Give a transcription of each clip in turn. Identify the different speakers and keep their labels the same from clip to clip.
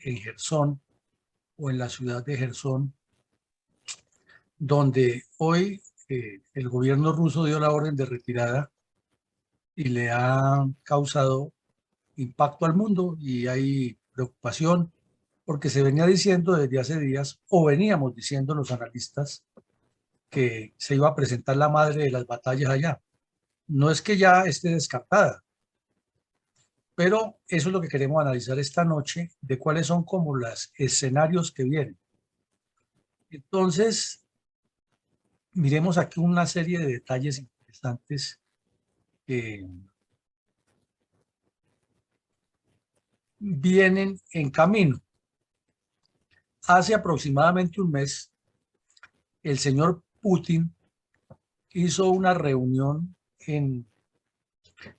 Speaker 1: en Jersón o en la ciudad de Jersón, donde hoy el gobierno ruso dio la orden de retirada y le ha causado impacto al mundo y hay preocupación porque se venía diciendo desde hace días, o veníamos diciendo los analistas, que se iba a presentar la madre de las batallas allá. No es que ya esté descartada, pero eso es lo que queremos analizar esta noche, de cuáles son como los escenarios que vienen. Entonces, miremos aquí una serie de detalles interesantes que vienen en camino. Hace aproximadamente un mes, el señor Putin hizo una reunión en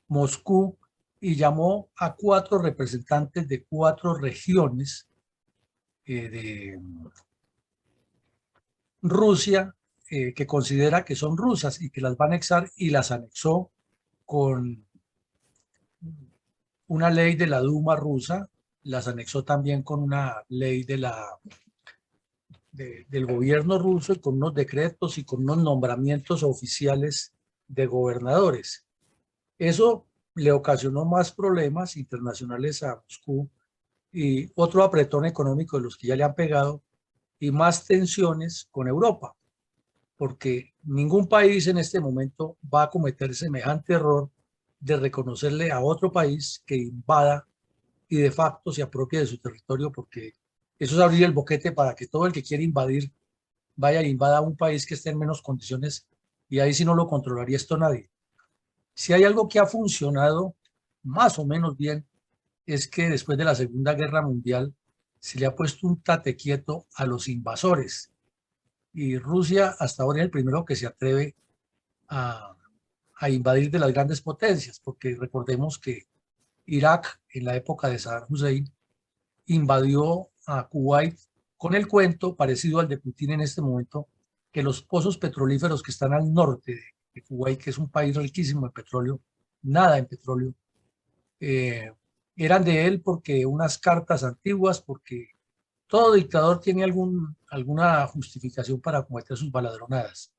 Speaker 1: Moscú y llamó a 4 representantes de 4 regiones de Rusia que considera que son rusas y que las va a anexar, y las anexó con una ley de la Duma rusa, las anexó también con una ley del gobierno ruso y con unos decretos y con unos nombramientos oficiales de gobernadores. Eso le ocasionó más problemas internacionales a Moscú y otro apretón económico de los que ya le han pegado y más tensiones con Europa, porque ningún país en este momento va a cometer semejante error de reconocerle a otro país que invada y de facto se apropie de su territorio, porque eso es abrir el boquete para que todo el que quiere invadir vaya e invada un país que esté en menos condiciones, y ahí sí no lo controlaría esto nadie. Si hay algo que ha funcionado más o menos bien, es que después de la Segunda Guerra Mundial se le ha puesto un tate quieto a los invasores, y Rusia hasta ahora es el primero que se atreve a, a invadir de las grandes potencias, porque recordemos que Irak en la época de Saddam Hussein invadió a Kuwait con el cuento parecido al de Putin en este momento, que los pozos petrolíferos que están al norte de Kuwait, que es un país riquísimo en petróleo, nada en petróleo, eh, eran de él porque unas cartas antiguas, porque todo dictador tiene alguna justificación para cometer sus baladronadas,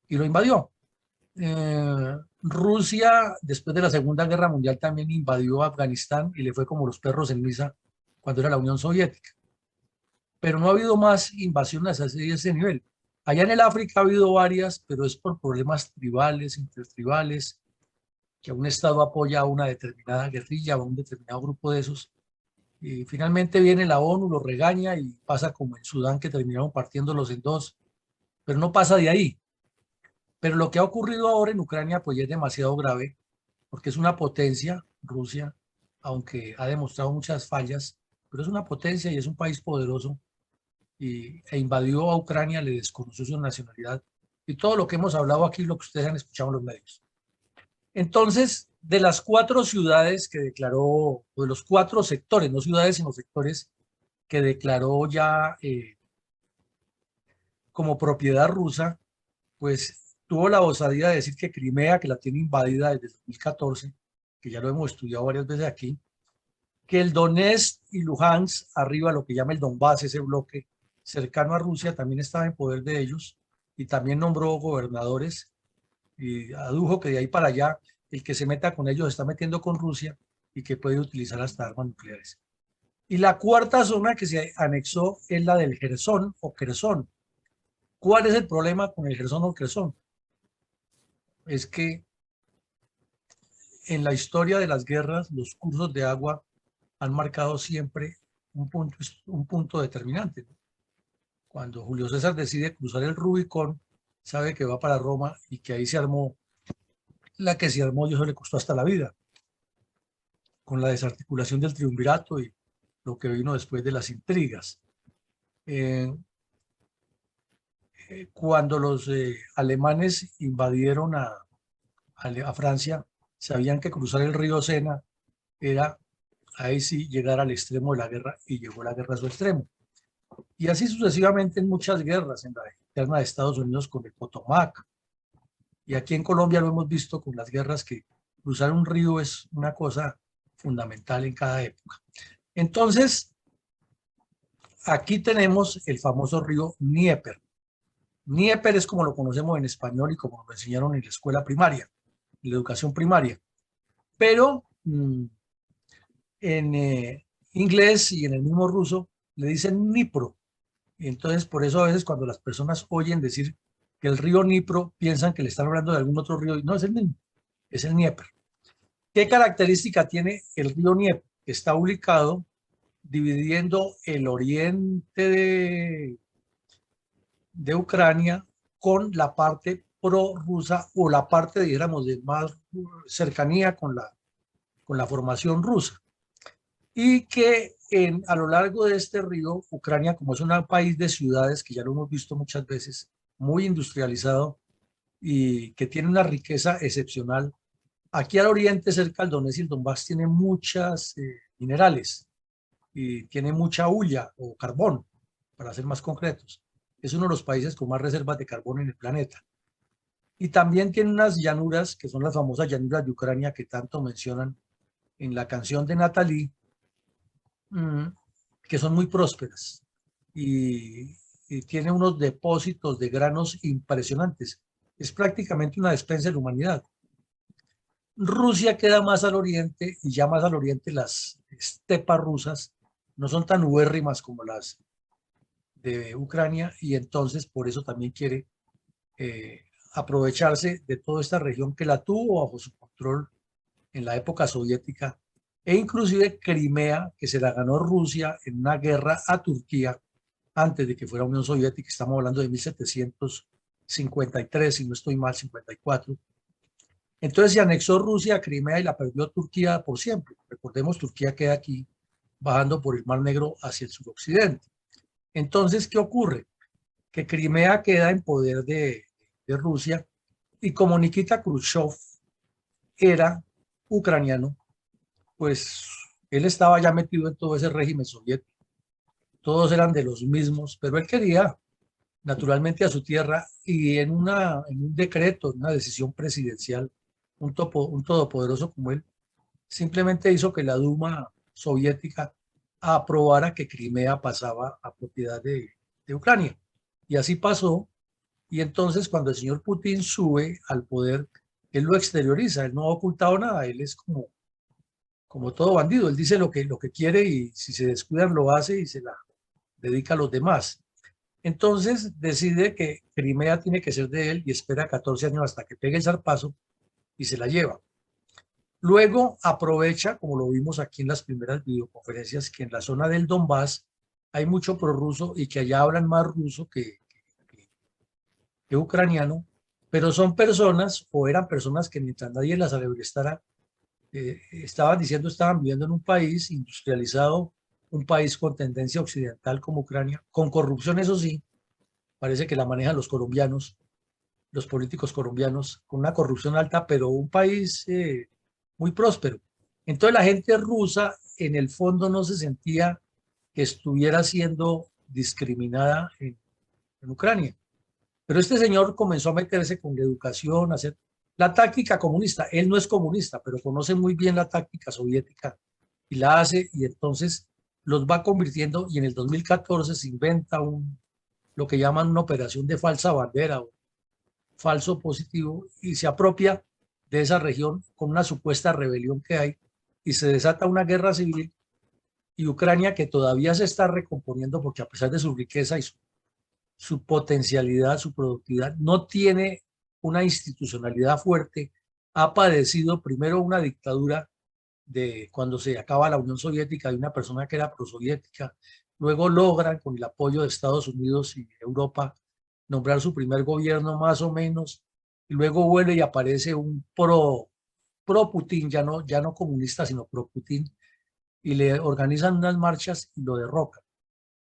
Speaker 1: y lo invadió. Rusia, después de la Segunda Guerra Mundial, también invadió Afganistán y le fue como los perros en misa cuando era la Unión Soviética. Pero no ha habido más invasiones a ese nivel. Allá en el África ha habido varias, pero es por problemas tribales, intertribales, que un Estado apoya a una determinada guerrilla o a un determinado grupo de esos. Y finalmente viene la ONU, lo regaña y pasa como en Sudán, que terminaron partiéndolos en dos, pero no pasa de ahí. Pero lo que ha ocurrido ahora en Ucrania pues ya es demasiado grave, porque es una potencia, Rusia, aunque ha demostrado muchas fallas, pero es una potencia y es un país poderoso, e invadió a Ucrania, le desconoció su nacionalidad y todo lo que hemos hablado aquí, lo que ustedes han escuchado en los medios. Entonces, de las 4 ciudades que declaró, o de los 4 sectores, no ciudades sino sectores, que declaró ya como propiedad rusa, pues tuvo la osadía de decir que Crimea, que la tiene invadida desde el 2014, que ya lo hemos estudiado varias veces aquí, que el Donetsk y Luhansk, arriba lo que llama el Donbass, ese bloque cercano a Rusia, también estaba en poder de ellos, y también nombró gobernadores y adujo que de ahí para allá el que se meta con ellos está metiendo con Rusia y que puede utilizar hasta armas nucleares. Y la cuarta zona que se anexó es la del Jersón o Kherson. ¿Cuál es el problema con el Jersón o Kherson? Es que en la historia de las guerras los cursos de agua han marcado siempre un punto determinante. Cuando Julio César decide cruzar el Rubicón, sabe que va para Roma y que ahí se armó la que se armó y eso le costó hasta la vida, con la desarticulación del triunvirato y lo que vino después de las intrigas. Eh, Cuando los alemanes invadieron a Francia, sabían que cruzar el río Sena era ahí sí llegar al extremo de la guerra, y llegó la guerra a su extremo. Y así sucesivamente en muchas guerras, en la interna de Estados Unidos con el Potomac, y aquí en Colombia lo hemos visto con las guerras, que cruzar un río es una cosa fundamental en cada época. Entonces, Aquí tenemos el famoso río Dnieper. Dnieper es como lo conocemos en español y como lo enseñaron en la escuela primaria, en la educación primaria. Pero en inglés y en el mismo ruso le dicen Dnipro. Y entonces, por eso a veces cuando las personas oyen decir que el río Dnipro, piensan que le están hablando de algún otro río. Y no, es el mismo, es el Dnieper. ¿Qué característica tiene el río Dnieper? Está ubicado dividiendo el oriente de Ucrania con la parte prorrusa o la parte, dijéramos, de más cercanía con la formación rusa. Y que a lo largo de este río, Ucrania, como es un país de ciudades, que ya lo hemos visto muchas veces, muy industrializado y que tiene una riqueza excepcional, aquí al oriente, cerca del Donetsk y el Donbass, tiene muchas minerales y tiene mucha hulla o carbón, para ser más concretos. Es uno de los países con más reservas de carbón en el planeta. Y también tiene unas llanuras, que son las famosas llanuras de Ucrania que tanto mencionan en la canción de Natalie, que son muy prósperas y tiene unos depósitos de granos impresionantes. Es prácticamente una despensa de la humanidad. Rusia queda más al oriente y ya más al oriente las estepas rusas no son tan ubérrimas como las de Ucrania y entonces por eso también quiere aprovecharse de toda esta región que la tuvo bajo su control en la época soviética e inclusive Crimea, que se la ganó Rusia en una guerra a Turquía antes de que fuera Unión Soviética, estamos hablando de 1753, si no estoy mal, 54. Entonces se anexó Rusia a Crimea y la perdió Turquía por siempre. Recordemos, Turquía queda aquí bajando por el Mar Negro hacia el suroccidente. Entonces, ¿qué ocurre? Que Crimea queda en poder de Rusia y como Nikita Khrushchev era ucraniano, pues él estaba ya metido en todo ese régimen soviético. Todos eran de los mismos, pero él quería naturalmente a su tierra y en un decreto, en una decisión presidencial, un todopoderoso como él, simplemente hizo que la Duma soviética aprobara que Crimea pasaba a propiedad de Ucrania. Y así pasó. Y entonces cuando el señor Putin sube al poder, él lo exterioriza, él no ha ocultado nada, él es como todo bandido, él dice lo que quiere y si se descuidan lo hace y se la dedica a los demás. Entonces decide que Crimea tiene que ser de él y espera 14 años hasta que pegue el zarpazo y se la lleva. Luego aprovecha, como lo vimos aquí en las primeras videoconferencias, que en la zona del Donbass hay mucho prorruso y que allá hablan más ruso que ucraniano, pero son personas o eran personas que mientras nadie las alebrestara, estaban diciendo estaban viviendo en un país industrializado, un país con tendencia occidental como Ucrania, con corrupción, eso sí, parece que la manejan los colombianos, los políticos colombianos, con una corrupción alta, pero un país muy próspero. Entonces la gente rusa en el fondo no se sentía que estuviera siendo discriminada en Ucrania. Pero este señor comenzó a meterse con la educación, a hacer la táctica comunista. Él no es comunista, pero conoce muy bien la táctica soviética y la hace y entonces los va convirtiendo y en el 2014 se inventa lo que llaman una operación de falsa bandera o falso positivo y se apropia de esa región con una supuesta rebelión que hay y se desata una guerra civil y Ucrania que todavía se está recomponiendo porque a pesar de su riqueza y su potencialidad, su productividad, no tiene una institucionalidad fuerte, ha padecido primero una dictadura de cuando se acaba la Unión Soviética de una persona que era prosoviética, luego logran con el apoyo de Estados Unidos y Europa nombrar su primer gobierno más o menos, y luego vuelve y aparece un pro Putin, ya no comunista, sino pro Putin, y le organizan unas marchas y lo derrocan.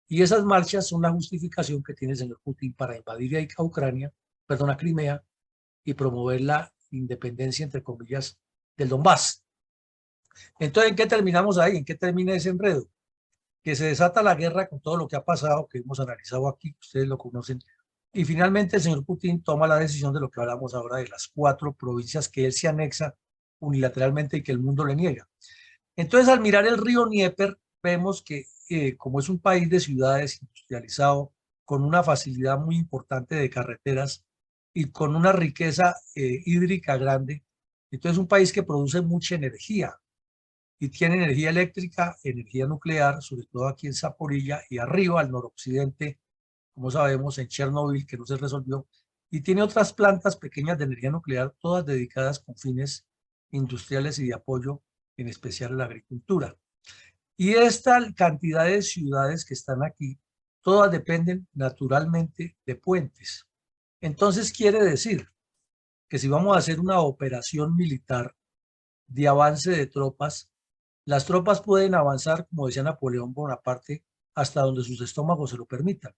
Speaker 1: Y esas marchas son la justificación que tiene el señor Putin para invadir a Ucrania, perdón, a Crimea, y promover la independencia, entre comillas, del Donbass. Entonces, ¿en qué terminamos ahí? ¿En qué termina ese enredo? Que se desata la guerra con todo lo que ha pasado, que hemos analizado aquí, ustedes lo conocen, y finalmente el señor Putin toma la decisión de lo que hablamos ahora de las 4 provincias que él se anexa unilateralmente y que el mundo le niega. Entonces, al mirar el río Dnieper, vemos que como es un país de ciudades industrializado, con una facilidad muy importante de carreteras y con una riqueza hídrica grande, entonces es un país que produce mucha energía y tiene energía eléctrica, energía nuclear, sobre todo aquí en Zaporilla y arriba al noroccidente, como sabemos, en Chernobyl, que no se resolvió, y tiene otras plantas pequeñas de energía nuclear, todas dedicadas con fines industriales y de apoyo, en especial a la agricultura. Y esta cantidad de ciudades que están aquí, todas dependen naturalmente de puentes. Entonces quiere decir que si vamos a hacer una operación militar de avance de tropas, las tropas pueden avanzar, como decía Napoleón Bonaparte, hasta donde sus estómagos se lo permitan.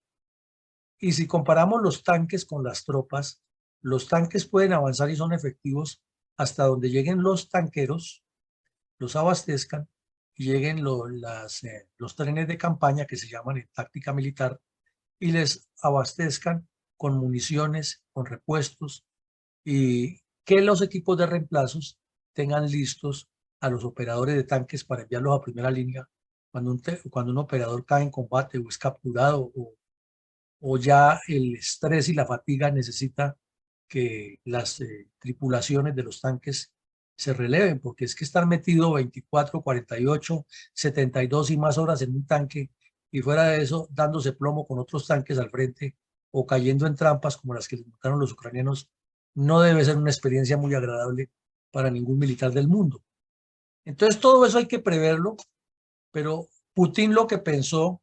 Speaker 1: Y si comparamos los tanques con las tropas, los tanques pueden avanzar y son efectivos hasta donde lleguen los tanqueros, los abastezcan y lleguen los trenes de campaña que se llaman en táctica militar y les abastezcan con municiones, con repuestos y que los equipos de reemplazos tengan listos a los operadores de tanques para enviarlos a primera línea cuando un operador cae en combate o es capturado o ya el estrés y la fatiga necesita que las tripulaciones de los tanques se releven, porque es que estar metido 24, 48, 72 y más horas en un tanque y fuera de eso dándose plomo con otros tanques al frente o cayendo en trampas como las que les montaron los ucranianos, no debe ser una experiencia muy agradable para ningún militar del mundo. Entonces todo eso hay que preverlo, pero Putin lo que pensó,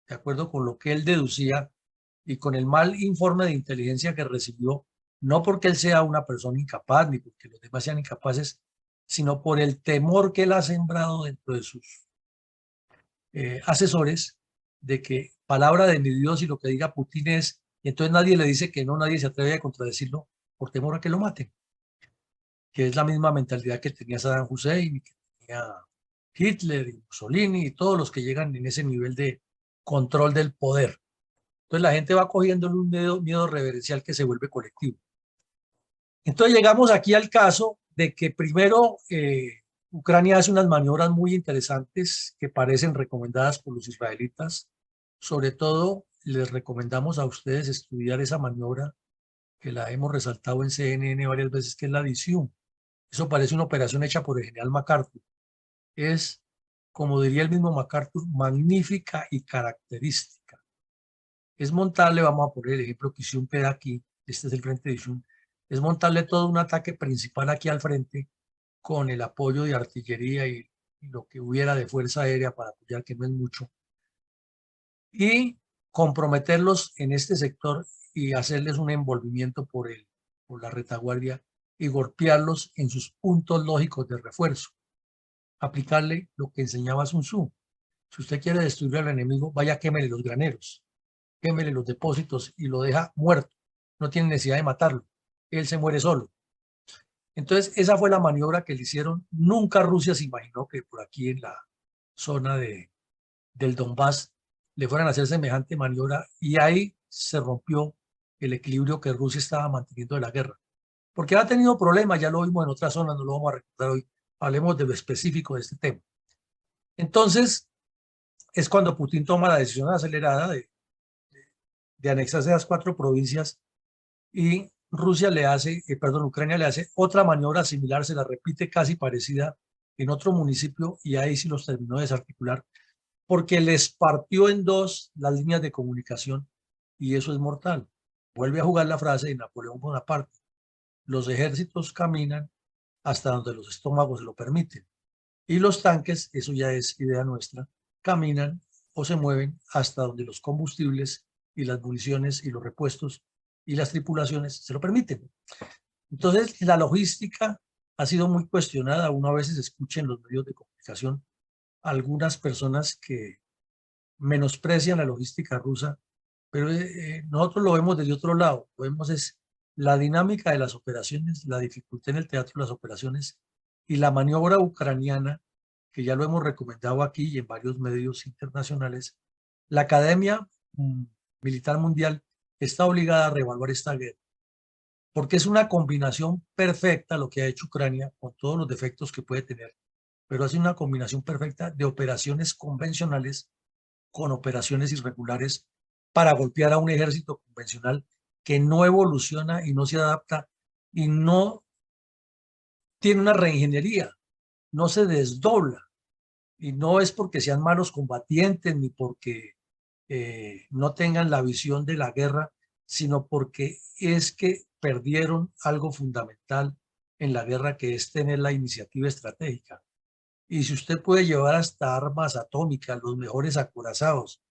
Speaker 1: de acuerdo con lo que él deducía, y con el mal informe de inteligencia que recibió, no porque él sea una persona incapaz ni porque los demás sean incapaces, sino por el temor que él ha sembrado dentro de sus asesores de que palabra de mi Dios y lo que diga Putin es, y entonces nadie le dice que no, nadie se atreve a contradecirlo por temor a que lo maten, que es la misma mentalidad que tenía Saddam Hussein y que tenía Hitler y Mussolini y todos los que llegan en ese nivel de control del poder. Entonces la gente va cogiéndole un miedo reverencial que se vuelve colectivo. Entonces llegamos aquí al caso de que primero Ucrania hace unas maniobras muy interesantes que parecen recomendadas por los israelitas. Sobre todo les recomendamos a ustedes estudiar esa maniobra que la hemos resaltado en CNN varias veces, que es la adición. Eso parece una operación hecha por el general MacArthur. Es, como diría el mismo MacArthur, magnífica y característica. Es montarle, vamos a poner el ejemplo que Izium queda aquí, este es el frente de Izium, es montarle todo un ataque principal aquí al frente con el apoyo de artillería y lo que hubiera de fuerza aérea para apoyar, que no es mucho, y comprometerlos en este sector y hacerles un envolvimiento por la retaguardia y golpearlos en sus puntos lógicos de refuerzo. Aplicarle lo que enseñaba Sun Tzu. Si usted quiere destruir al enemigo, vaya, quémele los graneros, quémele los depósitos y lo deja muerto. No tiene necesidad de matarlo. Él se muere solo. Entonces, esa fue la maniobra que le hicieron. Nunca Rusia se imaginó que por aquí en la zona del Donbass le fueran a hacer semejante maniobra y ahí se rompió el equilibrio que Rusia estaba manteniendo de la guerra. Porque ha tenido problemas, ya lo vimos en otras zonas, no lo vamos a recordar hoy. Hablemos de lo específico de este tema. Entonces, es cuando Putin toma la decisión acelerada de anexarse a las 4 provincias y Rusia le hace, Ucrania le hace otra maniobra similar, se la repite casi parecida en otro municipio y ahí sí los terminó de desarticular porque les partió en dos las líneas de comunicación y eso es mortal. Vuelve a jugar la frase de Napoleón Bonaparte: los ejércitos caminan hasta donde los estómagos lo permiten y los tanques, eso ya es idea nuestra, caminan o se mueven hasta donde los combustibles y las municiones y los repuestos y las tripulaciones se lo permiten. Entonces, la logística ha sido muy cuestionada. Uno a veces escucha en los medios de comunicación algunas personas que menosprecian la logística rusa, pero nosotros lo vemos desde otro lado. Lo vemos es la dinámica de las operaciones, la dificultad en el teatro de las operaciones y la maniobra ucraniana, que ya lo hemos recomendado aquí y en varios medios internacionales. La Academia Militar Mundial está obligada a reevaluar esta guerra, porque es una combinación perfecta lo que ha hecho Ucrania, con todos los defectos que puede tener, pero hace una combinación perfecta de operaciones convencionales con operaciones irregulares para golpear a un ejército convencional que no evoluciona y no se adapta y no tiene una reingeniería, no se desdobla. Y no es porque sean malos combatientes ni porque no tengan la visión de la guerra, sino porque es que perdieron algo fundamental en la guerra, que es tener la iniciativa estratégica. Y si usted puede llevar hasta armas atómicas, los mejores acorazados,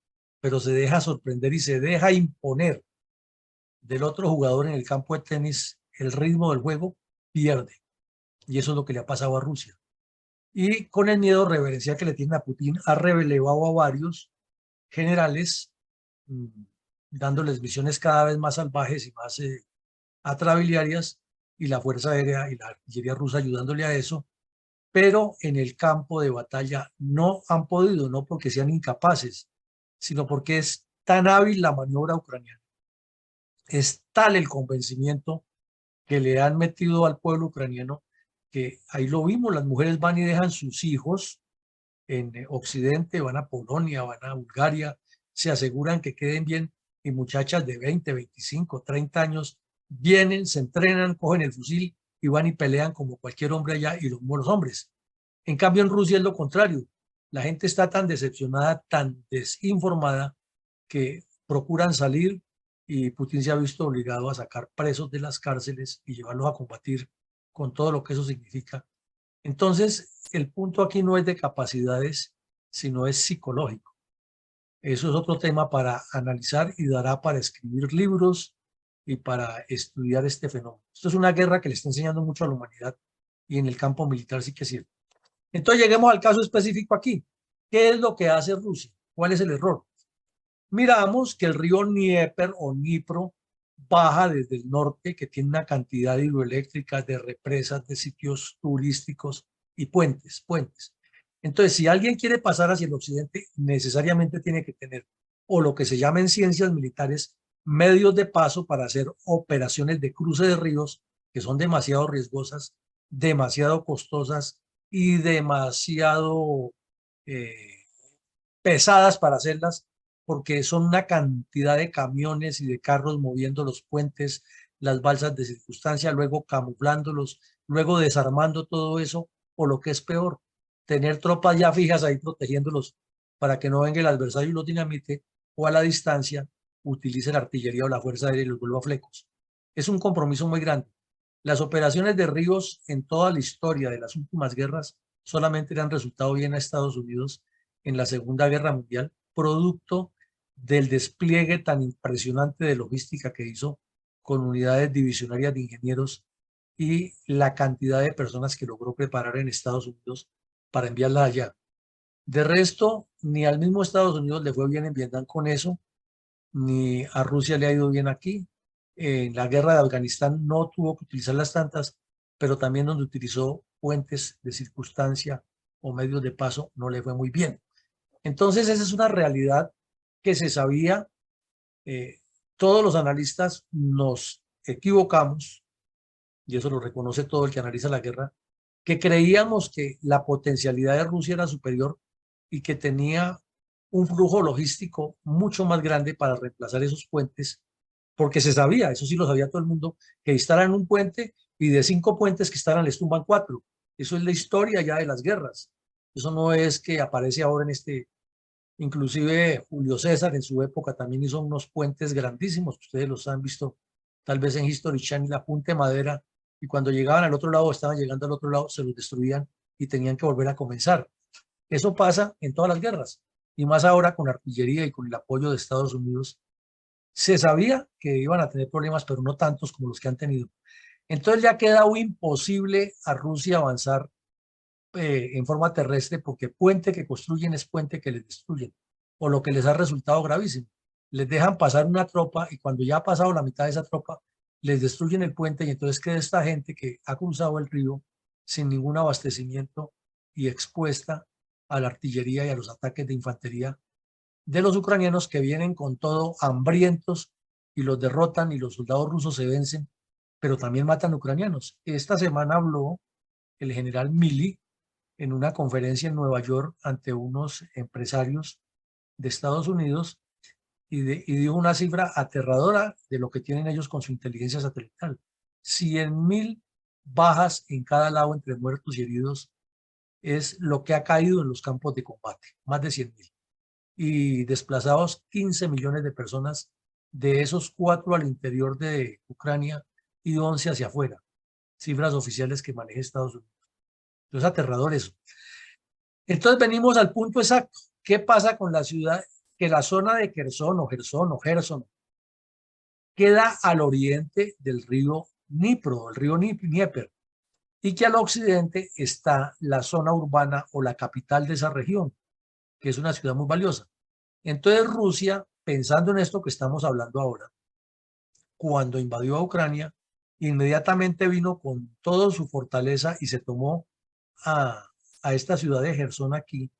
Speaker 1: pero se deja sorprender y se deja imponer del otro jugador en el campo de tenis el ritmo del juego, pierde. Y eso es lo que le ha pasado a Rusia. Y con el miedo reverencial que le tiene a Putin, ha relevado a varios generales, mm, dándoles misiones cada vez más salvajes y más atrabiliarias, y la Fuerza Aérea y la artillería rusa ayudándole a eso, pero en el campo de batalla no han podido, no porque sean incapaces, sino porque es tan hábil la maniobra ucraniana, es tal el convencimiento que le han metido al pueblo ucraniano, que ahí lo vimos, las mujeres van y dejan sus hijos en Occidente, van a Polonia, van a Bulgaria, se aseguran que queden bien, y muchachas de 20, 25, 30 años vienen, se entrenan, cogen el fusil y van y pelean como cualquier hombre allá, y los hombres. En cambio, en Rusia es lo contrario. La gente está tan decepcionada, tan desinformada, que procuran salir, y Putin se ha visto obligado a sacar presos de las cárceles y llevarlos a combatir con todo lo que eso significa. Entonces, el punto aquí no es de capacidades, sino es psicológico. Eso es otro tema para analizar y dará para escribir libros y para estudiar este fenómeno. Esto es una guerra que le está enseñando mucho a la humanidad, y en el campo militar sí que es cierto. Entonces, lleguemos al caso específico aquí. ¿Qué es lo que hace Rusia? ¿Cuál es el error? Miramos que el río Dnieper o Dnipro baja desde el norte, que tiene una cantidad hidroeléctrica, de represas, de sitios turísticos y puentes. Entonces, si alguien quiere pasar hacia el occidente, necesariamente tiene que tener, o lo que se llama en ciencias militares, medios de paso para hacer operaciones de cruce de ríos, que son demasiado riesgosas, demasiado costosas y demasiado eh, pesadas para hacerlas, porque son una cantidad de camiones y de carros moviendo los puentes, las balsas de circunstancia, luego camuflándolos, luego desarmando todo eso, o lo que es peor, tener tropas ya fijas ahí protegiéndolos para que no venga el adversario y los dinamite, o a la distancia utilice la artillería o la fuerza aérea y los vuelva flecos. Es un compromiso muy grande. Las operaciones de ríos en toda la historia de las últimas guerras solamente le han resultado bien a Estados Unidos en la Segunda Guerra Mundial, producto del despliegue tan impresionante de logística que hizo, con unidades divisionarias de ingenieros y la cantidad de personas que logró preparar en Estados Unidos para enviarlas allá. De resto, ni al mismo Estados Unidos le fue bien en Vietnam con eso, ni a Rusia le ha ido bien aquí. En la guerra de Afganistán no tuvo que utilizar las tantas, pero también donde utilizó puentes de circunstancia o medios de paso no le fue muy bien. Entonces, esa es una realidad que se sabía. eh, Todos los analistas nos equivocamos, y eso lo reconoce todo el que analiza la guerra, que creíamos que la potencialidad de Rusia era superior y que tenía un flujo logístico mucho más grande para reemplazar esos puentes, porque se sabía, eso sí lo sabía todo el mundo, que instalan un puente y de 5 puentes que instalan les tumban 4. Eso es la historia ya de las guerras. Eso no es que aparece ahora en este. Inclusive Julio César en su época también hizo unos puentes grandísimos, que ustedes los han visto tal vez en History Channel, la punta de madera, y cuando llegaban al otro lado, estaban llegando al otro lado, se los destruían y tenían que volver a comenzar. Eso pasa en todas las guerras, y más ahora con artillería y con el apoyo de Estados Unidos. Se sabía que iban a tener problemas, pero no tantos como los que han tenido. Entonces ya ha quedado imposible a Rusia avanzar en forma terrestre, porque puente que construyen es puente que les destruyen, o lo que les ha resultado gravísimo. Les dejan pasar una tropa, y cuando ya ha pasado la mitad de esa tropa, les destruyen el puente, y entonces queda esta gente que ha cruzado el río sin ningún abastecimiento y expuesta a la artillería y a los ataques de infantería de los ucranianos, que vienen con todo hambrientos y los derrotan, y los soldados rusos se vencen, pero también matan ucranianos. Esta semana habló el general Milley en una conferencia en Nueva York ante unos empresarios de Estados Unidos y dio una cifra aterradora de lo que tienen ellos con su inteligencia satelital. 100.000 bajas en cada lado entre muertos y heridos es lo que ha caído en los campos de combate, más de 100.000. Y desplazados 15 millones de personas, de esos 4 al interior de Ucrania y 11 hacia afuera. Cifras oficiales que maneja Estados Unidos. Es aterrador eso. Entonces venimos al punto exacto. ¿Qué pasa con la ciudad? Que la zona de Kherson o Gerson queda al oriente del río Dnipro, el río Dnieper, y que al occidente está la zona urbana o la capital de esa región, que es una ciudad muy valiosa. Entonces Rusia, pensando en esto que estamos hablando ahora, cuando invadió a Ucrania, inmediatamente vino con toda su fortaleza y se tomó a esta ciudad de Gerson aquí,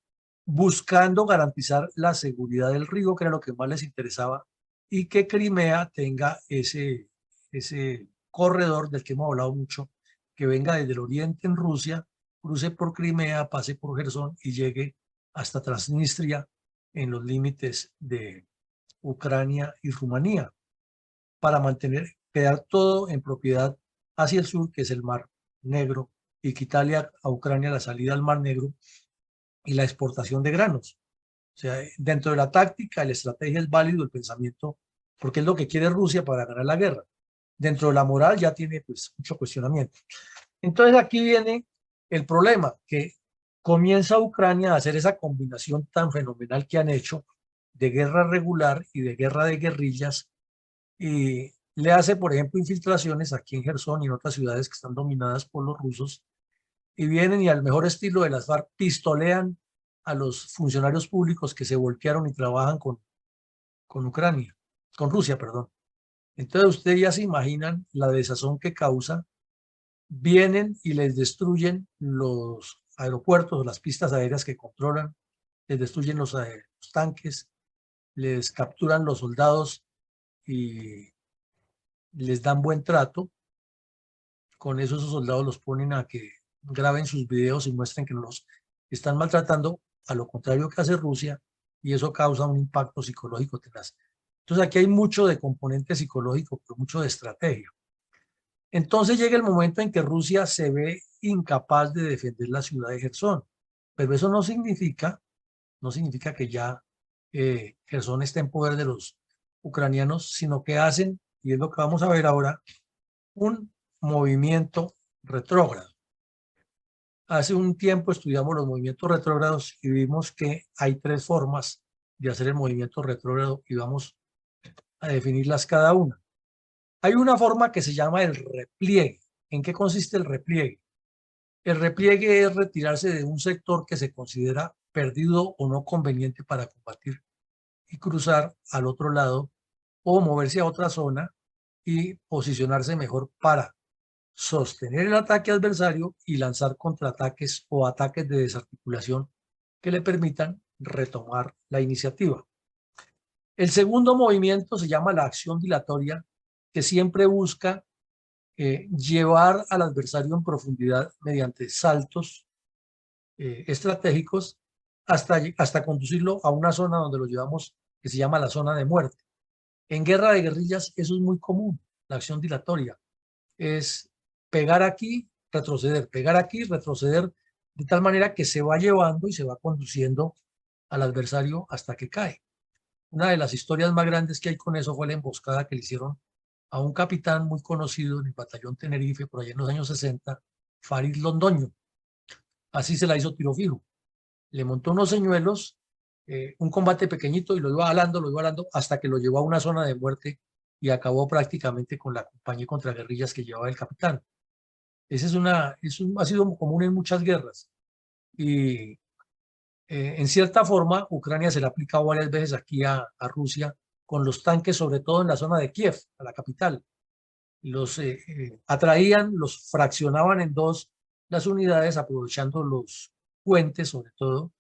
Speaker 1: buscando garantizar la seguridad del río, que era lo que más les interesaba, y que Crimea tenga ese corredor del que hemos hablado mucho, que venga desde el oriente en Rusia, cruce por Crimea, pase por Gerson y llegue hasta Transnistria en los límites de Ucrania y Rumanía, para quedar todo en propiedad hacia el sur, que es el Mar Negro, y quitarle a Ucrania la salida al Mar Negro y la exportación de granos. O sea, dentro de la táctica, la estrategia es válido el pensamiento, porque es lo que quiere Rusia para ganar la guerra. Dentro de la moral ya tiene pues mucho cuestionamiento. Entonces aquí viene el problema, que comienza Ucrania a hacer esa combinación tan fenomenal que han hecho de guerra regular y de guerra de guerrillas, y le hace, por ejemplo, infiltraciones aquí en Gerson y en otras ciudades que están dominadas por los rusos, y vienen y al mejor estilo de las FARC pistolean a los funcionarios públicos que se voltearon y trabajan con Ucrania, con Rusia, perdón. Entonces ustedes ya se imaginan la desazón que causa. Vienen y les destruyen los aeropuertos, las pistas aéreas que controlan, les destruyen los tanques, les capturan los soldados y les dan buen trato. Con eso esos soldados los ponen a que graben sus videos y muestren que los están maltratando, a lo contrario que hace Rusia, y eso causa un impacto psicológico tenaz. Entonces aquí hay mucho de componente psicológico, pero mucho de estrategia. Entonces llega el momento en que Rusia se ve incapaz de defender la ciudad de Gerson, pero eso no significa que ya Gerson esté en poder de los ucranianos, sino que hacen, y es lo que vamos a ver ahora, un movimiento retrógrado. Hace un tiempo estudiamos los movimientos retrógrados y vimos que hay 3 formas de hacer el movimiento retrógrado y vamos a definirlas cada una. Hay una forma que se llama el repliegue. ¿En qué consiste el repliegue? El repliegue es retirarse de un sector que se considera perdido o no conveniente para combatir y cruzar al otro lado, o moverse a otra zona y posicionarse mejor para sostener el ataque adversario y lanzar contraataques o ataques de desarticulación que le permitan retomar la iniciativa. El segundo movimiento se llama la acción dilatoria, que siempre busca llevar al adversario en profundidad mediante saltos estratégicos hasta conducirlo a una zona donde lo llevamos, que se llama la zona de muerte. En guerra de guerrillas eso es muy común, la acción dilatoria. Es pegar aquí, retroceder, de tal manera que se va llevando y se va conduciendo al adversario hasta que cae. Una de las historias más grandes que hay con eso fue la emboscada que le hicieron a un capitán muy conocido en el batallón Tenerife por allá en los años 60, Farid Londoño. Así se la hizo tiro fijo. Le montó unos señuelos, un combate pequeñito, y lo iba alando, hasta que lo llevó a una zona de muerte y acabó prácticamente con la compañía contra guerrillas que llevaba el capitán. Esa ha sido común en muchas guerras. Y en cierta forma, Ucrania se le ha aplicado varias veces aquí a Rusia con los tanques, sobre todo en la zona de Kiev, a la capital. Los atraían, los fraccionaban en dos las unidades, aprovechando los puentes, sobre todo.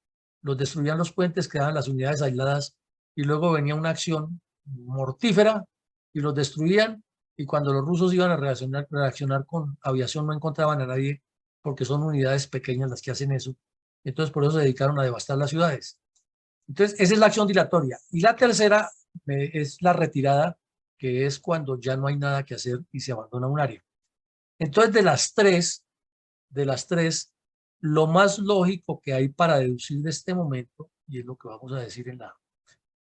Speaker 1: Los destruían los puentes, quedaban las unidades aisladas y luego venía una acción mortífera y los destruían. Y cuando los rusos iban a reaccionar con aviación, no encontraban a nadie, porque son unidades pequeñas las que hacen eso. Entonces por eso se dedicaron a devastar las ciudades. Entonces, esa es la acción dilatoria. Y la tercera es la retirada, que es cuando ya no hay nada que hacer y se abandona un área. Entonces, de las tres, lo más lógico que hay para deducir de este momento, y es lo que vamos a decir en la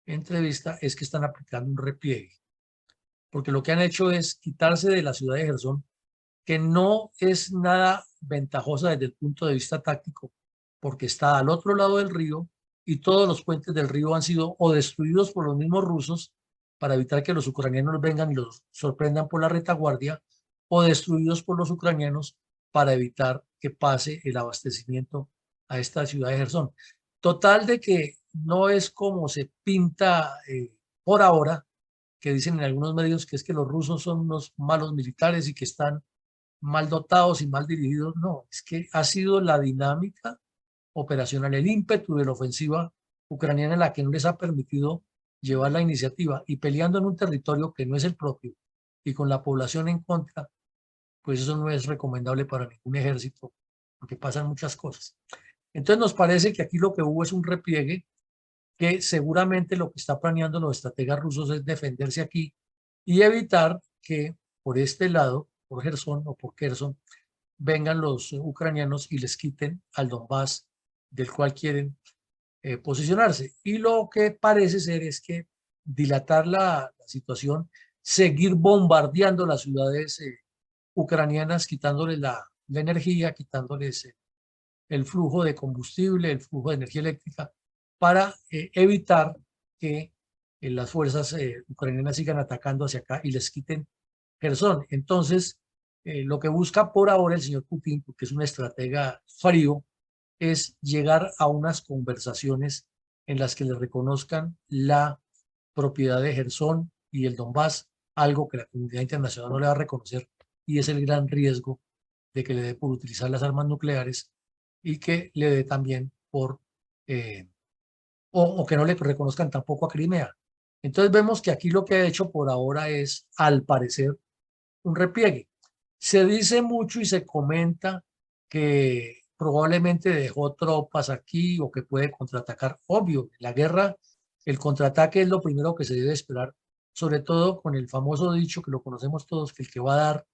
Speaker 1: entrevista, es que están aplicando un repliegue, porque lo que han hecho es quitarse de la ciudad de Gerson, que no es nada ventajosa desde el punto de vista táctico, porque está al otro lado del río y todos los puentes del río han sido o destruidos por los mismos rusos para evitar que los ucranianos vengan y los sorprendan por la retaguardia, o destruidos por los ucranianos para evitar que pase el abastecimiento a esta ciudad de Gerson. Total de que no es como se pinta por ahora, que dicen en algunos medios que es que los rusos son unos malos militares y que están mal dotados y mal dirigidos. No, es que ha sido la dinámica operacional, el ímpetu de la ofensiva ucraniana, la que no les ha permitido llevar la iniciativa, y peleando en un territorio que no es el propio y con la población en contra, pues eso no es recomendable para ningún ejército, porque pasan muchas cosas. Entonces nos parece que aquí lo que hubo es un repliegue, que seguramente lo que está planeando los estrategas rusos es defenderse aquí y evitar que por este lado, por Gerson o por Kherson, vengan los ucranianos y les quiten al Donbass, del cual quieren posicionarse. Y lo que parece ser es que dilatar la situación, seguir bombardeando las ciudades ucranianas, quitándoles la energía, quitándoles el flujo de combustible, el flujo de energía eléctrica, para evitar que las fuerzas ucranianas sigan atacando hacia acá y les quiten Gerson. Entonces, lo que busca por ahora el señor Putin, porque es un estratega frío, es llegar a unas conversaciones en las que le reconozcan la propiedad de Gerson y el Donbass, algo que la comunidad internacional no le va a reconocer, y es el gran riesgo de que le dé por utilizar las armas nucleares y que le dé también por, eh, o que no le reconozcan tampoco a Crimea. Entonces vemos que aquí lo que ha hecho por ahora es, al parecer, un repliegue. Se dice mucho y se comenta que probablemente dejó tropas aquí o que puede contraatacar. Obvio, en la guerra el contraataque es lo primero que se debe esperar, sobre todo con el famoso dicho que lo conocemos todos, que el que va a dar,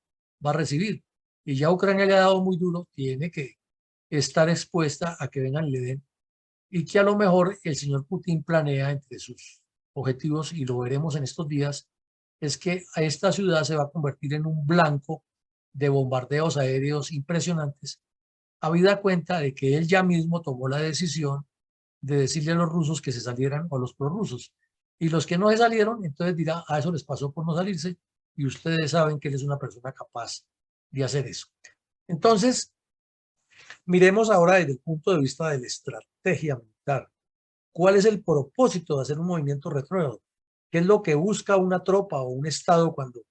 Speaker 1: va a recibir. Y ya Ucrania le ha dado muy duro, tiene que estar expuesta a que vengan y le den. Y que a lo mejor el señor Putin planea entre sus objetivos, y lo veremos en estos días, es que a esta ciudad se va a convertir en un blanco de bombardeos aéreos impresionantes, habida cuenta de que él ya mismo tomó la decisión de decirle a los rusos que se salieran, o a los prorrusos. Y los que no se salieron, entonces dirá, a eso les pasó por no salirse, y ustedes saben que él es una persona capaz de hacer eso. Entonces, miremos ahora desde el punto de vista de la estrategia militar. ¿Cuál es el propósito de hacer un movimiento retrógrado? ¿Qué es lo que busca una tropa o un estado cuando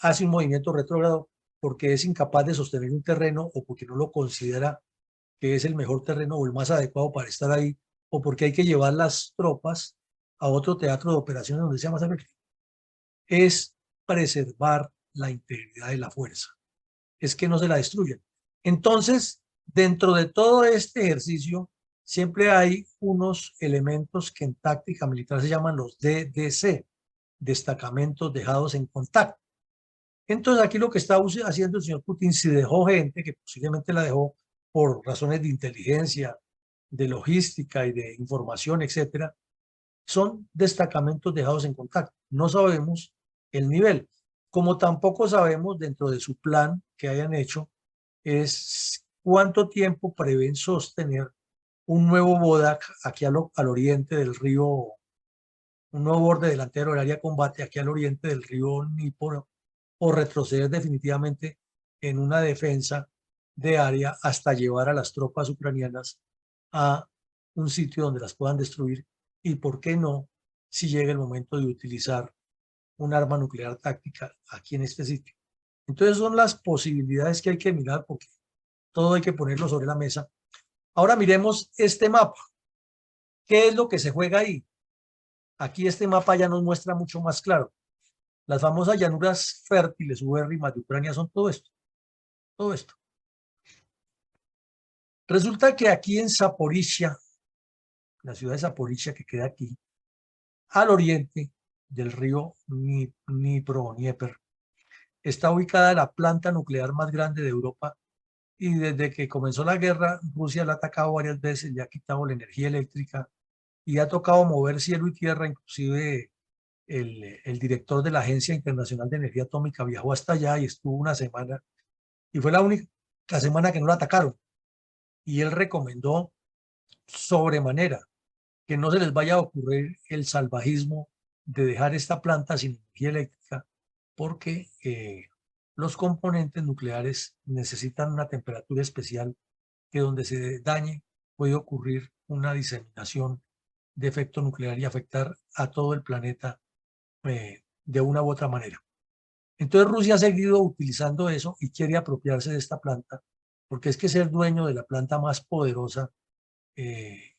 Speaker 1: hace un movimiento retrógrado? Porque es incapaz de sostener un terreno, o porque no lo considera que es el mejor terreno o el más adecuado para estar ahí, o porque hay que llevar las tropas a otro teatro de operaciones donde sea más efectivo. Es preservar la integridad de la fuerza, es que no se la destruyan. Entonces, dentro de todo este ejercicio, siempre hay unos elementos que en táctica militar se llaman los DDC, destacamentos dejados en contacto. Entonces, aquí lo que está haciendo el señor Putin, si dejó gente, que posiblemente la dejó por razones de inteligencia, de logística y de información, etcétera, son destacamentos dejados en contacto. No sabemos el nivel, como tampoco sabemos dentro de su plan que hayan hecho es cuánto tiempo prevén sostener un nuevo BODAC aquí al oriente del río, un nuevo borde delantero del área de combate aquí al oriente del río Dnipro, o retroceder definitivamente en una defensa de área hasta llevar a las tropas ucranianas a un sitio donde las puedan destruir, y por qué no, si llega el momento de utilizar un arma nuclear táctica aquí en este sitio. Entonces son las posibilidades que hay que mirar, porque todo hay que ponerlo sobre la mesa. Ahora miremos este mapa. ¿Qué es lo que se juega ahí? Aquí este mapa ya nos muestra mucho más claro. Las famosas llanuras fértiles ubérrimas de Ucrania son todo esto, todo esto. Resulta que aquí en Zaporizhia, la ciudad de Zaporizhia que queda aquí, al oriente del río Dnieper, está ubicada la planta nuclear más grande de Europa y desde que comenzó la guerra, Rusia la ha atacado varias veces, le ha quitado la energía eléctrica y ha tocado mover cielo y tierra. Inclusive el director de la Agencia Internacional de Energía Atómica viajó hasta allá y estuvo una semana y fue la única semana que no la atacaron. Y él recomendó sobremanera que no se les vaya a ocurrir el salvajismo de dejar esta planta sin energía eléctrica porque los componentes nucleares necesitan una temperatura especial que donde se dañe puede ocurrir una diseminación de efecto nuclear y afectar a todo el planeta de una u otra manera. Entonces Rusia ha seguido utilizando eso y quiere apropiarse de esta planta porque es que ser dueño de la planta más poderosa eh,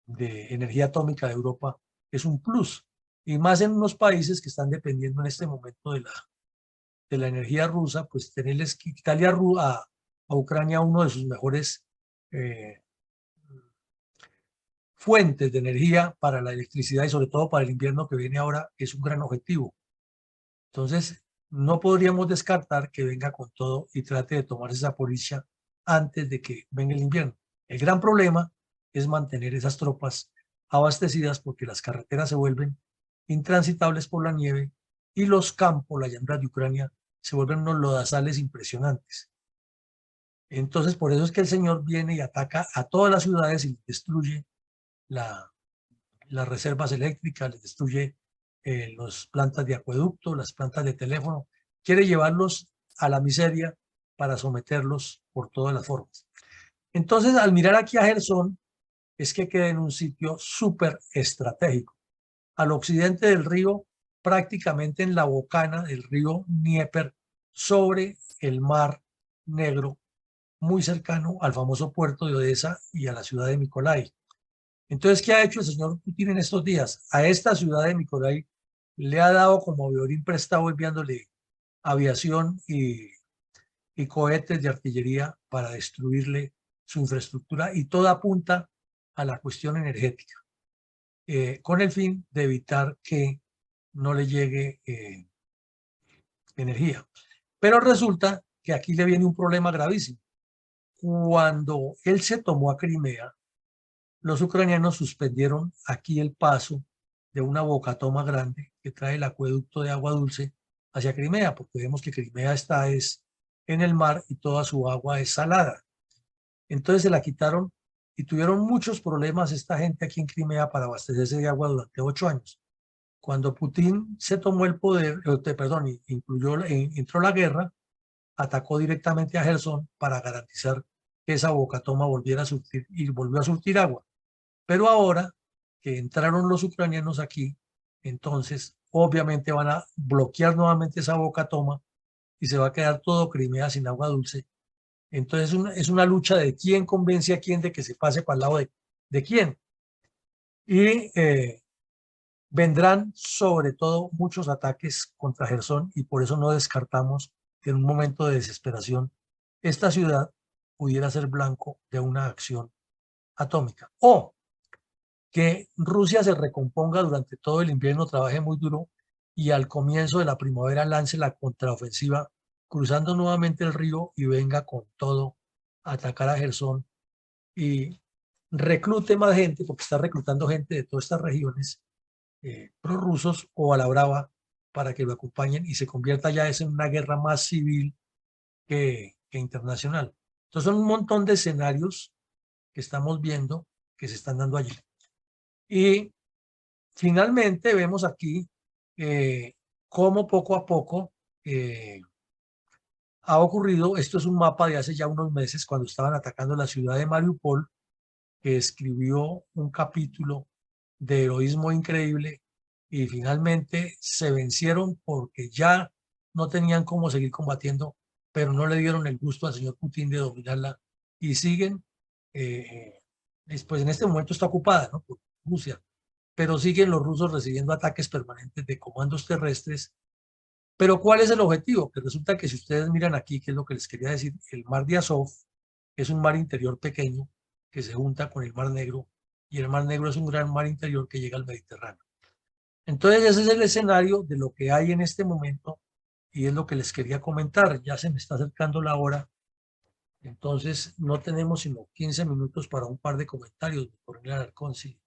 Speaker 1: de energía atómica de Europa es un plus, y más en unos países que están dependiendo en este momento de la energía rusa, pues tenerles que quitarle a Ucrania uno de sus mejores eh, fuentes de energía para la electricidad y sobre todo para el invierno que viene ahora, es un gran objetivo. Entonces, no podríamos descartar que venga con todo y trate de tomar esa Zaporizhia antes de que venga el invierno. El gran problema es mantener esas tropas abastecidas porque las carreteras se vuelven intransitables por la nieve y los campos, las llanuras de Ucrania, se vuelven unos lodazales impresionantes. Entonces, por eso es que el señor viene y ataca a todas las ciudades y destruye la, las reservas eléctricas, les destruye las plantas de acueducto, las plantas de teléfono, quiere llevarlos a la miseria para someterlos por todas las formas. Entonces, al mirar aquí a Gerson, es que queda en un sitio súper estratégico, al occidente del río, prácticamente en la bocana del río Dnieper, sobre el Mar Negro, muy cercano al famoso puerto de Odessa y a la ciudad de Mykolaiv. Entonces, ¿qué ha hecho el señor Putin en estos días? A esta ciudad de Mykolaiv le ha dado como violín prestado enviándole aviación y cohetes de artillería para destruirle su infraestructura, y toda apunta a la cuestión energética, con el fin de evitar que no le llegue energía. Pero resulta que aquí le viene un problema gravísimo. Cuando él se tomó a Crimea, los ucranianos suspendieron aquí el paso de una bocatoma grande que trae el acueducto de agua dulce hacia Crimea, porque vemos que Crimea está en el mar y toda su agua es salada. Entonces se la quitaron y tuvieron muchos problemas esta gente aquí en Crimea para abastecerse de agua durante 8 años. Cuando Putin se tomó el poder, perdón, entró la guerra, atacó directamente a Gerson para garantizar que esa bocatoma volviera a surtir y volvió a surtir agua. Pero ahora que entraron los ucranianos aquí, entonces obviamente van a bloquear nuevamente esa bocatoma y se va a quedar todo Crimea sin agua dulce. Entonces es una lucha de quién convence a quién de que se pase para el lado de quién. Y vendrán sobre todo muchos ataques contra Gerson, y por eso no descartamos que en un momento de desesperación esta ciudad pudiera ser blanco de una acción atómica. O que Rusia se recomponga durante todo el invierno, trabaje muy duro y al comienzo de la primavera lance la contraofensiva cruzando nuevamente el río y venga con todo a atacar a Gerson y reclute más gente, porque está reclutando gente de todas estas regiones prorrusos o a la brava para que lo acompañen y se convierta ya en una guerra más civil que internacional. Entonces son un montón de escenarios que estamos viendo que se están dando allí. Y finalmente vemos aquí cómo poco a poco ha ocurrido. Esto es un mapa de hace ya unos meses cuando estaban atacando la ciudad de Mariupol, que escribió un capítulo de heroísmo increíble y finalmente se vencieron porque ya no tenían cómo seguir combatiendo, pero no le dieron el gusto al señor Putin de dominarla y siguen, pues en este momento está ocupada, ¿no?, por Rusia, pero siguen los rusos recibiendo ataques permanentes de comandos terrestres. Pero ¿cuál es el objetivo? Que resulta que si ustedes miran aquí, que es lo que les quería decir, el mar de Azov es un mar interior pequeño que se junta con el Mar Negro, y el Mar Negro es un gran mar interior que llega al Mediterráneo. Entonces ese es el escenario de lo que hay en este momento y es lo que les quería comentar. Ya se me está acercando la hora, entonces no tenemos sino 15 minutos para un par de comentarios. Coronel Alarcón, si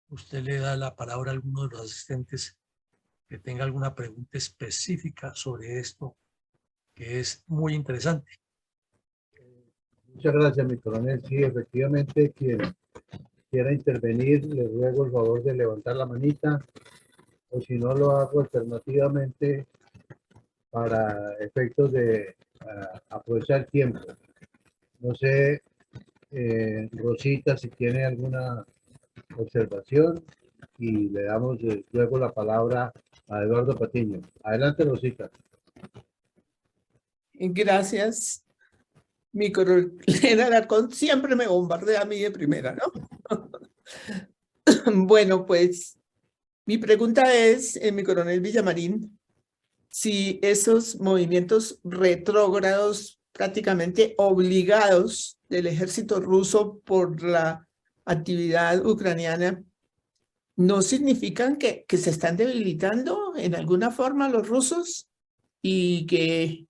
Speaker 1: usted le da la palabra a alguno de los asistentes que tenga alguna pregunta específica sobre esto, que es muy interesante.
Speaker 2: Muchas gracias, mi coronel. Sí, efectivamente, quien quiera intervenir, le ruego el favor de levantar la manita, o si no, lo hago alternativamente para efectos de aprovechar el tiempo. No sé, Rosita, si tiene alguna observación, y le damos luego la palabra a Eduardo Patiño. Adelante, Rosita.
Speaker 3: Gracias. Mi coronel Alarcón siempre me bombardea a mí de primera, ¿no? Bueno, pues mi pregunta es, mi coronel Villamarín, si esos movimientos retrógrados prácticamente obligados del ejército ruso por la actividad ucraniana no significan que se están debilitando en alguna forma los rusos y que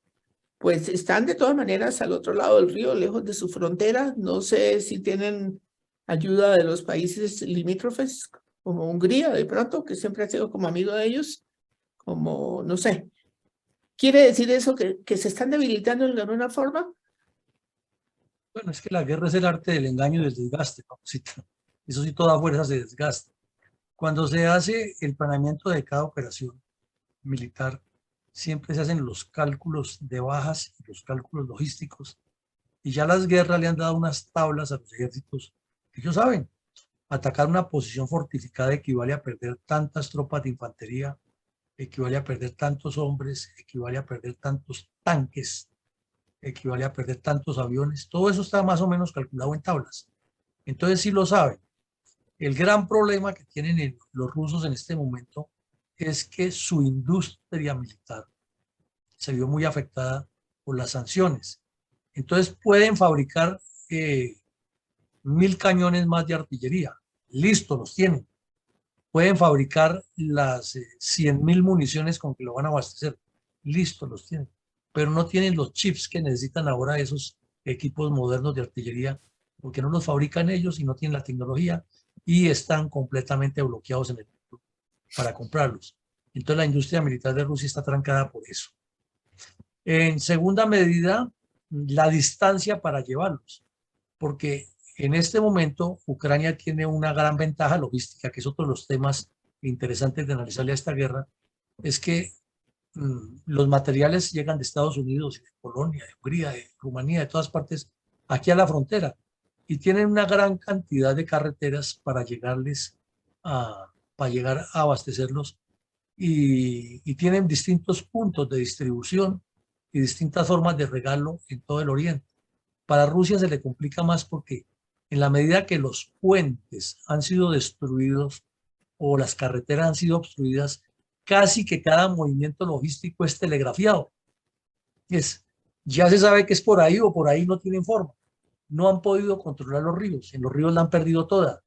Speaker 3: pues están de todas maneras al otro lado del río, lejos de su frontera. No sé si tienen ayuda de los países limítrofes, como Hungría de pronto, que siempre ha sido como amigo de ellos, como, no sé. ¿Quiere decir eso que se están debilitando de alguna forma?
Speaker 1: Bueno, es que la guerra es el arte del engaño y del desgaste, Paposita. Eso sí, toda fuerza se desgasta. Cuando se hace el planeamiento de cada operación militar, siempre se hacen los cálculos de bajas y los cálculos logísticos. Y ya las guerras le han dado unas tablas a los ejércitos. Ellos saben, atacar una posición fortificada equivale a perder tantas tropas de infantería, equivale a perder tantos hombres, equivale a perder tantos tanques, equivale a perder tantos aviones. Todo eso está más o menos calculado en tablas. Entonces sí lo saben. El gran problema que tienen los rusos en este momento es que su industria militar se vio muy afectada por las sanciones. Entonces pueden fabricar 1000 cañones más de artillería. Listo, los tienen. Pueden fabricar las 100.000 municiones con que lo van a abastecer. Listo, los tienen. Pero no tienen los chips que necesitan ahora esos equipos modernos de artillería, porque no los fabrican ellos y no tienen la tecnología y están completamente bloqueados en el mundo para comprarlos. Entonces la industria militar de Rusia está trancada por eso. En segunda medida, la distancia para llevarlos, porque en este momento Ucrania tiene una gran ventaja logística, que es otro de los temas interesantes de analizarle a esta guerra, es que los materiales llegan de Estados Unidos, de Polonia, de Hungría, de Rumanía, de todas partes, aquí a la frontera, y tienen una gran cantidad de carreteras para llegarles para llegar a abastecerlos, y tienen distintos puntos de distribución y distintas formas de regalo en todo el oriente. Para Rusia se le complica más porque en la medida que los puentes han sido destruidos o las carreteras han sido obstruidas, casi que cada movimiento logístico es telegrafiado. Ya se sabe que es por ahí o por ahí, no tienen forma. No han podido controlar los ríos. En los ríos la han perdido toda,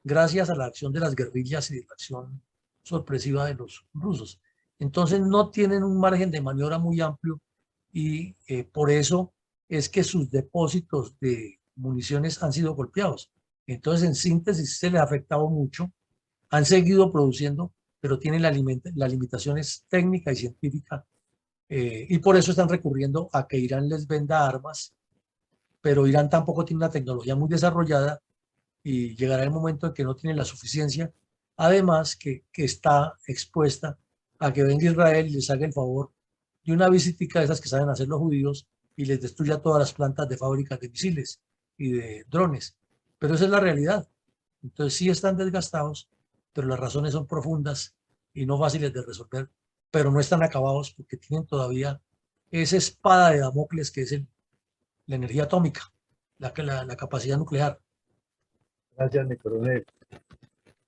Speaker 1: gracias a la acción de las guerrillas y de la acción sorpresiva de los rusos. Entonces no tienen un margen de maniobra muy amplio y por eso es que sus depósitos de municiones han sido golpeados. Entonces, en síntesis, se les ha afectado mucho. Han seguido produciendo, pero tienen las limitaciones técnicas y científicas, y por eso están recurriendo a que Irán les venda armas, pero Irán tampoco tiene una tecnología muy desarrollada y llegará el momento en que no tiene la suficiencia. Además, que está expuesta a que venga Israel y les haga el favor de una visitica de esas que saben hacer los judíos y les destruya todas las plantas de fábricas de misiles y de drones. Pero esa es la realidad. Entonces sí están desgastados, pero las razones son profundas y no fáciles de resolver, pero no están acabados porque tienen todavía esa espada de Damocles que es la energía atómica, la capacidad nuclear.
Speaker 2: Gracias, mi coronel.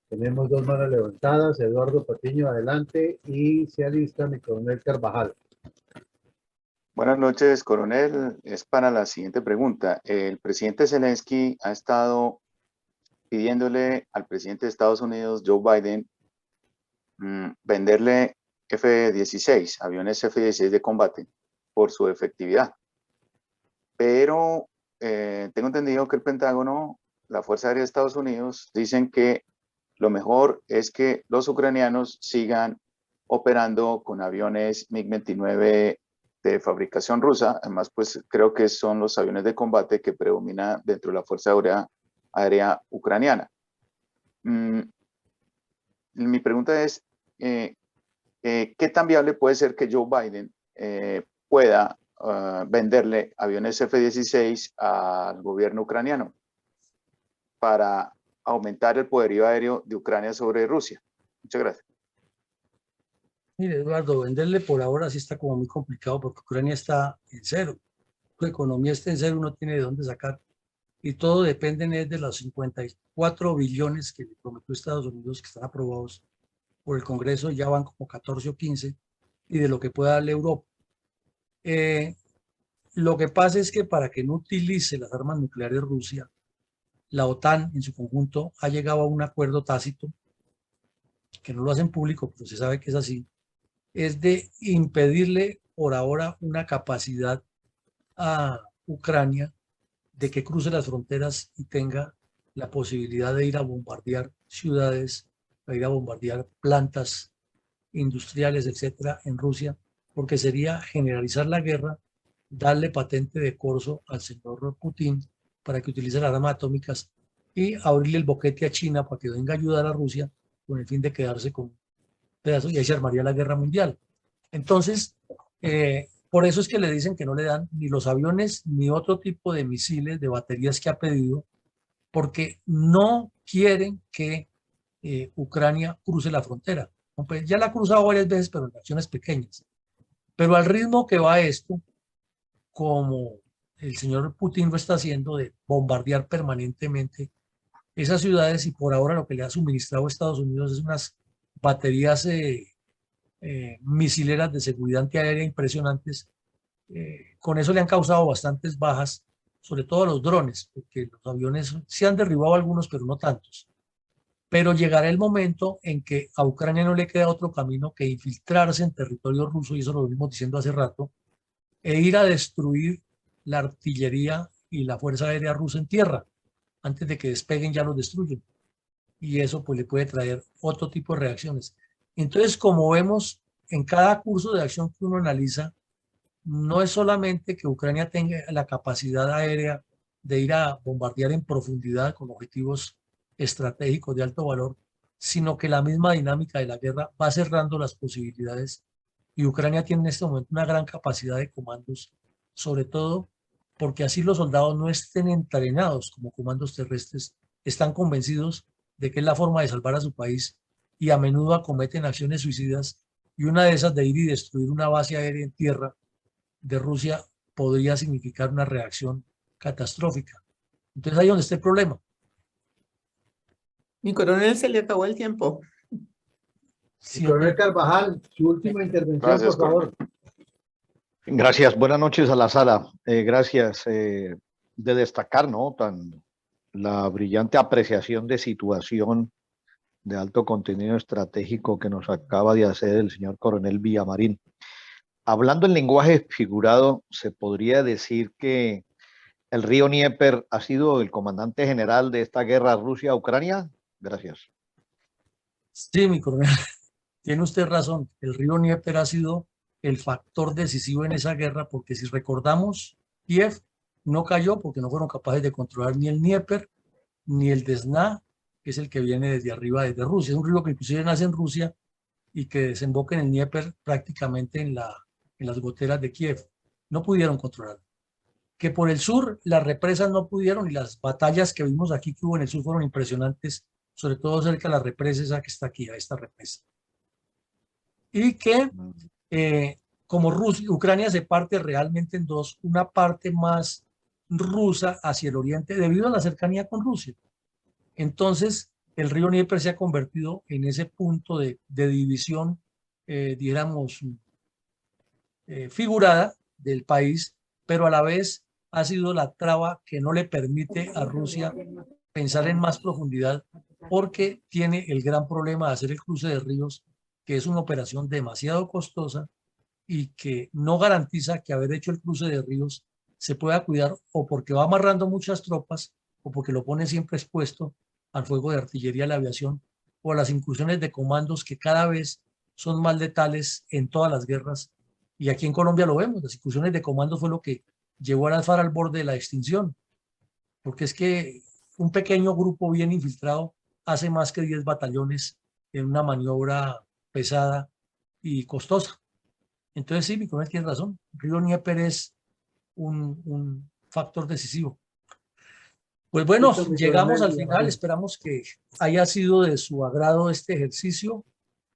Speaker 2: Tenemos dos manos levantadas. Eduardo Patiño, adelante, y se alista mi coronel Carvajal.
Speaker 4: Bueno. Buenas noches, coronel. Es para la siguiente pregunta. El presidente Zelensky ha estado pidiéndole al presidente de Estados Unidos, Joe Biden, venderle F-16, aviones F-16 de combate, por su efectividad. Pero tengo entendido que el Pentágono, la Fuerza Aérea de Estados Unidos, dicen que lo mejor es que los ucranianos sigan operando con aviones MiG-29 de fabricación rusa. Además, pues creo que son los aviones de combate que predominan dentro de la Fuerza Aérea Ucraniana. Mi pregunta es, ¿qué tan viable puede ser que Joe Biden pueda venderle aviones F-16 al gobierno ucraniano para aumentar el poderío aéreo de Ucrania sobre Rusia? Muchas gracias.
Speaker 1: Mire, Eduardo, venderle por ahora sí está como muy complicado porque Ucrania está en cero. Su economía está en cero, no tiene de dónde sacar. Y todo depende de los 54 billones que le prometió Estados Unidos, que están aprobados por el Congreso, ya van como 14 o 15, y de lo que pueda darle Europa. Lo que pasa es que para que no utilice las armas nucleares Rusia, la OTAN en su conjunto ha llegado a un acuerdo tácito, que no lo hacen público, pero se sabe que es así, es de impedirle por ahora una capacidad a Ucrania de que cruce las fronteras y tenga la posibilidad de ir a bombardear ciudades, de ir a bombardear plantas industriales, etcétera, en Rusia, porque sería generalizar la guerra, darle patente de corso al señor Putin para que utilice las armas atómicas y abrirle el boquete a China para que venga a ayudar a Rusia con el fin de quedarse con pedazos y ahí se armaría la guerra mundial. Entonces, por eso es que le dicen que no le dan ni los aviones ni otro tipo de misiles, de baterías que ha pedido, porque no quieren que Ucrania cruce la frontera. Pues ya la ha cruzado varias veces, pero en acciones pequeñas. Pero al ritmo que va esto, como el señor Putin lo está haciendo, de bombardear permanentemente esas ciudades, y por ahora lo que le ha suministrado Estados Unidos es unas baterías misileras de seguridad antiaérea impresionantes. Con eso le han causado bastantes bajas, sobre todo a los drones, porque los aviones se han derribado algunos, pero no tantos. Pero llegará el momento en que a Ucrania no le queda otro camino que infiltrarse en territorio ruso, y eso lo venimos diciendo hace rato, e ir a destruir la artillería y la fuerza aérea rusa en tierra. Antes de que despeguen ya los destruyen. Y eso pues le puede traer otro tipo de reacciones. Entonces, como vemos en cada curso de acción que uno analiza, no es solamente que Ucrania tenga la capacidad aérea de ir a bombardear en profundidad con objetivos estratégicos de alto valor, sino que la misma dinámica de la guerra va cerrando las posibilidades, y Ucrania tiene en este momento una gran capacidad de comandos, sobre todo porque así los soldados no estén entrenados como comandos terrestres, están convencidos de que es la forma de salvar a su país y a menudo acometen acciones suicidas, y una de esas de ir y destruir una base aérea en tierra de Rusia podría significar una reacción catastrófica. Entonces ahí es donde está el problema.
Speaker 3: Mi coronel, se le acabó el tiempo.
Speaker 2: Coronel Carvajal, su última intervención,
Speaker 4: Gracias,
Speaker 2: por favor.
Speaker 5: Gracias, buenas noches a la sala. Gracias de destacar, ¿no? La brillante apreciación de situación de alto contenido estratégico que nos acaba de hacer el señor coronel Villamarín. Hablando en lenguaje figurado, se podría decir que el río Dnieper ha sido el comandante general de esta guerra Rusia-Ucrania. Gracias.
Speaker 1: Sí, mi coronel, tiene usted razón. El río Dnieper ha sido el factor decisivo en esa guerra, porque si recordamos, Kiev no cayó porque no fueron capaces de controlar ni el Dnieper ni el Desna, que es el que viene desde arriba, desde Rusia. Es un río que inclusive nace en Rusia y que desemboca en el Dnieper prácticamente en las goteras de Kiev. No pudieron controlarlo. Que por el sur las represas no pudieron, y las batallas que vimos aquí que hubo en el sur fueron impresionantes, sobre todo cerca de la represa esa que está aquí, a esta represa. Y que como Ucrania se parte realmente en dos, una parte más rusa hacia el oriente debido a la cercanía con Rusia. Entonces el río Dnieper se ha convertido en ese punto de división, dijéramos, figurada, del país, pero a la vez ha sido la traba que no le permite a Rusia pensar en más profundidad, porque tiene el gran problema de hacer el cruce de ríos, que es una operación demasiado costosa y que no garantiza que haber hecho el cruce de ríos se pueda cuidar, o porque va amarrando muchas tropas, o porque lo pone siempre expuesto al fuego de artillería, la aviación, o a las incursiones de comandos que cada vez son más letales en todas las guerras. Y aquí en Colombia lo vemos, las incursiones de comandos fue lo que llevó a la FARC al borde de la extinción, porque es que un pequeño grupo bien infiltrado hace más que 10 batallones en una maniobra pesada y costosa. Entonces sí, mi coronel tiene razón, Río Dnieper es un factor decisivo. Pues bueno,
Speaker 2: Listo, mi
Speaker 1: llegamos
Speaker 2: coronel,
Speaker 1: al final, esperamos que haya sido de su agrado este ejercicio.